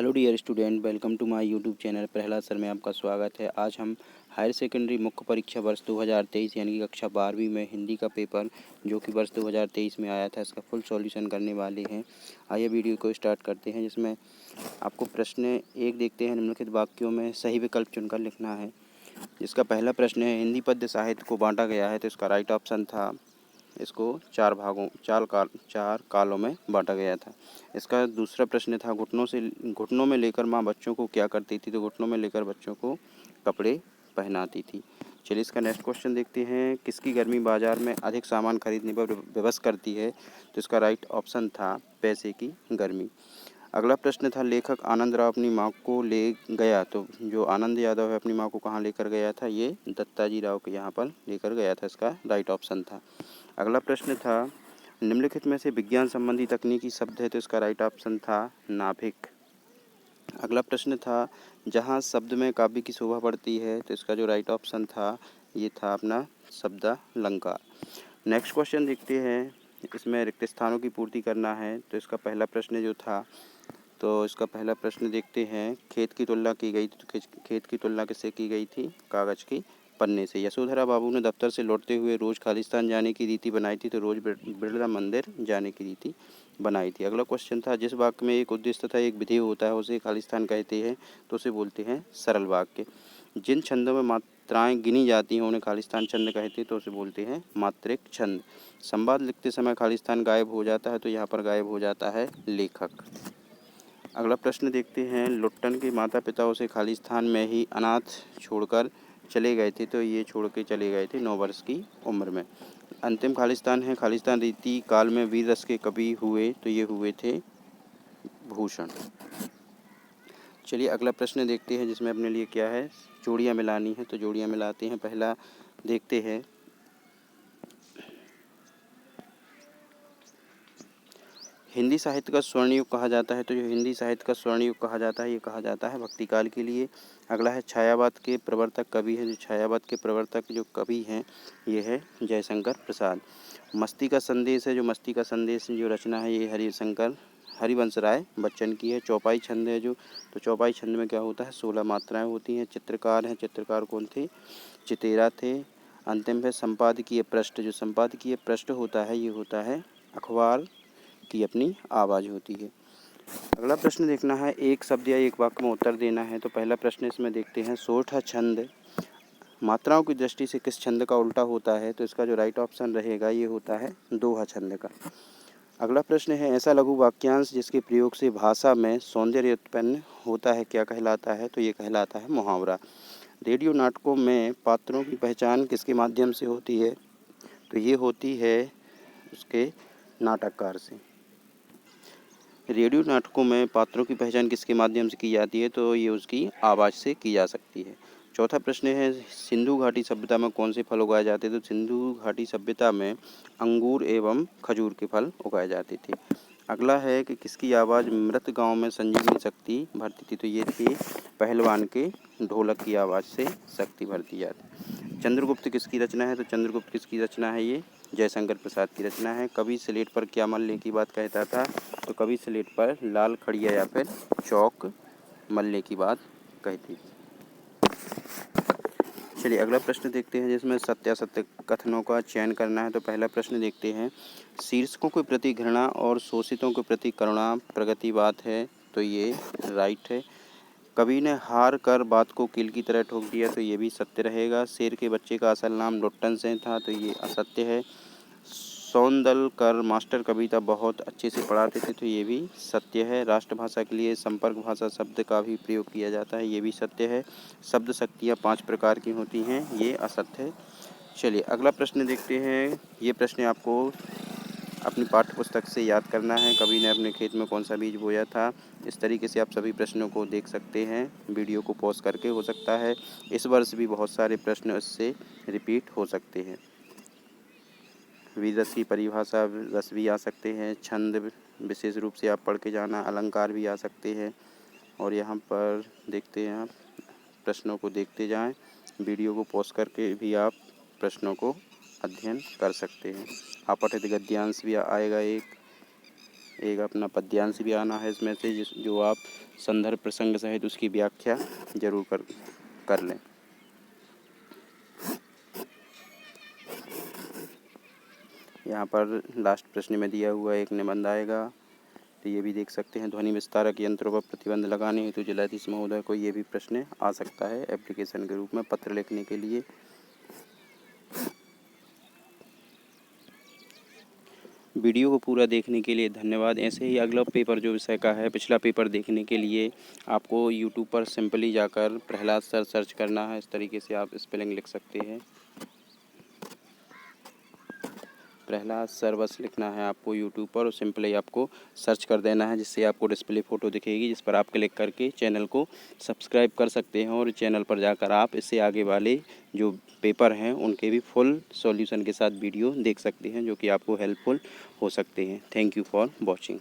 Hello dear student, welcome to my YouTube channel Prahlad sir में आपका स्वागत है। आज हम हायर सेकेंडरी मुख्य परीक्षा वर्ष 2023 यानी कि कक्षा 12वीं में हिंदी का पेपर जो कि वर्ष 2023 में आया था, इसका फुल सॉल्यूशन करने वाले हैं। आइए वीडियो को स्टार्ट करते हैं, जिसमें आपको प्रश्न एक देखते हैं। निम्नलिखित वाक्यों में सही विकल्प चुनकर लिखना है। इसका पहला प्रश्न है, हिंदी पद्य साहित्य को बांटा गया है, तो इसका राइट ऑप्शन था इसको चार कालों में बांटा गया था। इसका दूसरा प्रश्न था, घुटनों में लेकर माँ बच्चों को क्या करती थी, तो घुटनों में लेकर बच्चों को कपड़े पहनाती थी। चलिए इसका नेक्स्ट क्वेश्चन देखते हैं, किसकी गर्मी बाजार में अधिक सामान खरीदने पर विवश करती है, तो इसका राइट ऑप्शन था पैसे की गर्मी। अगला प्रश्न था, लेखक आनंद राव अपनी माँ को ले गया, तो जो आनंद यादव है अपनी माँ को कहाँ लेकर गया था, ये दत्ताजी राव के यहाँ पर लेकर गया था, इसका राइट ऑप्शन था। अगला प्रश्न था, निम्नलिखित में से विज्ञान संबंधी तकनीकी शब्द है, तो इसका राइट ऑप्शन था नाभिक। अगला प्रश्न था, जहाँ शब्द में काव्य की शोभा बढ़ती है, तो इसका जो राइट ऑप्शन था ये था अपना शब्दालंकार। नेक्स्ट क्वेश्चन देखते हैं, इसमें रिक्त स्थानों की पूर्ति करना है, तो इसका पहला प्रश्न जो था, तो इसका पहला प्रश्न देखते हैं, खेत की तुलना की गई थी, तो खेत की तुलना किससे की गई थी, कागज की पन्ने से। यशोधरा बाबू ने दफ्तर से लौटते हुए रोज खालिस्तान जाने की रीति बनाई थी, तो रोज बिरला मंदिर जाने की रीति बनाई थी। अगला क्वेश्चन था, जिस वाक्य में एक उद्देश्य तथा एक विधेय होता है उसे खालिस्तान कहते हैं, तो उसे बोलते हैं सरल वाक्य। जिन छंदों में मात्राएं गिनी जाती हैं उन्हें खालिस्तान छंद कहते हैं, तो उसे बोलते हैं मात्रिक छंद। संवाद लिखते समय खालिस्तान गायब हो जाता है, तो यहाँ पर गायब हो जाता है लेखक। अगला प्रश्न देखते हैं, लुट्टन के माता पिता उसे खालिस्तान में ही अनाथ छोड़कर चले गए थे, तो ये छोड़ के चले गए थे 9 वर्ष की उम्र में। अंतिम खालिस्तान है, खालिस्तान रीति काल में वीर रस के कवि हुए, तो ये हुए थे भूषण। चलिए अगला प्रश्न देखते हैं, जिसमें अपने लिए क्या है, जोड़ियाँ मिलानी है, तो जोड़ियाँ मिलाते हैं। पहला देखते हैं, हिंदी साहित्य का स्वर्ण युग कहा जाता है, तो जो हिंदी साहित्य का स्वर्ण युग कहा जाता है, ये कहा जाता है भक्ति काल के लिए। अगला है, छायावाद के प्रवर्तक कवि हैं, जो छायावाद के प्रवर्तक जो कवि हैं ये है जयशंकर प्रसाद। मस्ती का संदेश है, जो मस्ती का संदेश जो रचना है ये हरिवंश राय बच्चन की है। चौपाई छंद है जो, तो चौपाई छंद में क्या होता है, 16 मात्राएँ होती हैं। चित्रकार हैं, चित्रकार कौन थे, चितेरा थे। अंतिम है संपादकीय पृष्ठ, जो संपादकीय पृष्ठ होता है ये होता है अखबार की अपनी आवाज़ होती है। अगला प्रश्न देखना है, एक शब्द या एक वाक्य में उत्तर देना है, तो पहला प्रश्न इसमें देखते हैं, सोठा छंद मात्राओं की दृष्टि से किस छंद का उल्टा होता है, तो इसका जो राइट ऑप्शन रहेगा ये होता है दोहा छंद का। अगला प्रश्न है, ऐसा लघु वाक्यांश जिसके प्रयोग से भाषा में सौंदर्य उत्पन्न होता है क्या कहलाता है, तो ये कहलाता है मुहावरा। रेडियो नाटकों में पात्रों की पहचान किसके माध्यम से होती है, तो ये होती है उसके नाटककार से। रेडियो नाटकों में पात्रों की पहचान किसके माध्यम से की जाती है, तो ये उसकी आवाज़ से की जा सकती है। चौथा प्रश्न है, सिंधु घाटी सभ्यता में कौन से फल उगाए जाते थे, तो सिंधु घाटी सभ्यता में अंगूर एवं खजूर के फल उगाए जाते थे। अगला है कि किसकी आवाज़ मृत गांव में संजीवनी शक्ति भरती थी, तो ये थी पहलवान के ढोलक की आवाज़ से शक्ति भरती जाती। चंद्रगुप्त किसकी रचना है, तो चंद्रगुप्त किसकी रचना है, ये जयशंकर प्रसाद की रचना है। कवि स्लेट पर क्या मल्ले की बात कहता था, तो कवि स्लेट पर लाल खड़िया या फिर चौक मल्ले की बात कहती थी। चलिए अगला प्रश्न देखते हैं, जिसमें सत्यासत्य कथनों का चयन करना है, तो पहला प्रश्न देखते हैं, शीर्षकों के प्रति घृणा और शोषितों के प्रति करुणा प्रगतिवाद है, तो ये राइट है। कवि ने हार कर बात को कील की तरह ठोक दिया, तो ये भी सत्य रहेगा। शेर के बच्चे का असल नाम लुट्टन सेन था, तो ये असत्य है। सौंदलकर मास्टर कविता बहुत अच्छे से पढ़ाते थे, तो ये भी सत्य है। राष्ट्रभाषा के लिए संपर्क भाषा शब्द का भी प्रयोग किया जाता है, ये भी सत्य है। शब्द शक्तियाँ 5 प्रकार की होती हैं, ये असत्य है। चलिए अगला प्रश्न देखते हैं, ये प्रश्न आपको अपनी पाठ्य पुस्तक से याद करना है, कवि ने अपने खेत में कौन सा बीज बोया था। इस तरीके से आप सभी प्रश्नों को देख सकते हैं, वीडियो को पॉज करके। हो सकता है इस वर्ष भी बहुत सारे प्रश्न इससे रिपीट हो सकते हैं। विरस की परिभाषा रस भी आ सकते हैं, छंद विशेष रूप से आप पढ़ के जाना, अलंकार भी आ सकते हैं। और यहाँ पर देखते हैं, आप प्रश्नों को देखते जाएं, वीडियो को पॉज करके भी आप प्रश्नों को अध्ययन कर सकते हैं। अपठित गद्यांश भी आएगा एक, एक अपना पद्यांश भी आना है इसमें से, जो आप संदर्भ प्रसंग सहित उसकी व्याख्या जरूर कर लें। यहाँ पर लास्ट प्रश्न में दिया हुआ एक निबंध आएगा, तो ये भी देख सकते हैं। ध्वनि विस्तारक यंत्रों पर प्रतिबंध लगाने हेतु जिलाधीश महोदय को ये भी प्रश्न आ सकता है एप्लीकेशन के रूप में पत्र लिखने के लिए। वीडियो को पूरा देखने के लिए धन्यवाद। ऐसे ही अगला पेपर जो विषय का है, पिछला पेपर देखने के लिए आपको यूट्यूब पर सिंपली जाकर प्रहलाद सर सर्च करना है। इस तरीके से आप स्पेलिंग लिख सकते हैं, प्रहलाद सर बस लिखना है आपको यूट्यूब पर और सिंपली आपको सर्च कर देना है, जिससे आपको डिस्प्ले फ़ोटो दिखेगी, जिस पर आप क्लिक करके चैनल को सब्सक्राइब कर सकते हैं और चैनल पर जाकर आप इससे आगे वाले जो पेपर हैं उनके भी फुल सॉल्यूशन के साथ वीडियो देख सकते हैं, जो कि आपको हेल्पफुल हो सकते हैं। Thank you for watching.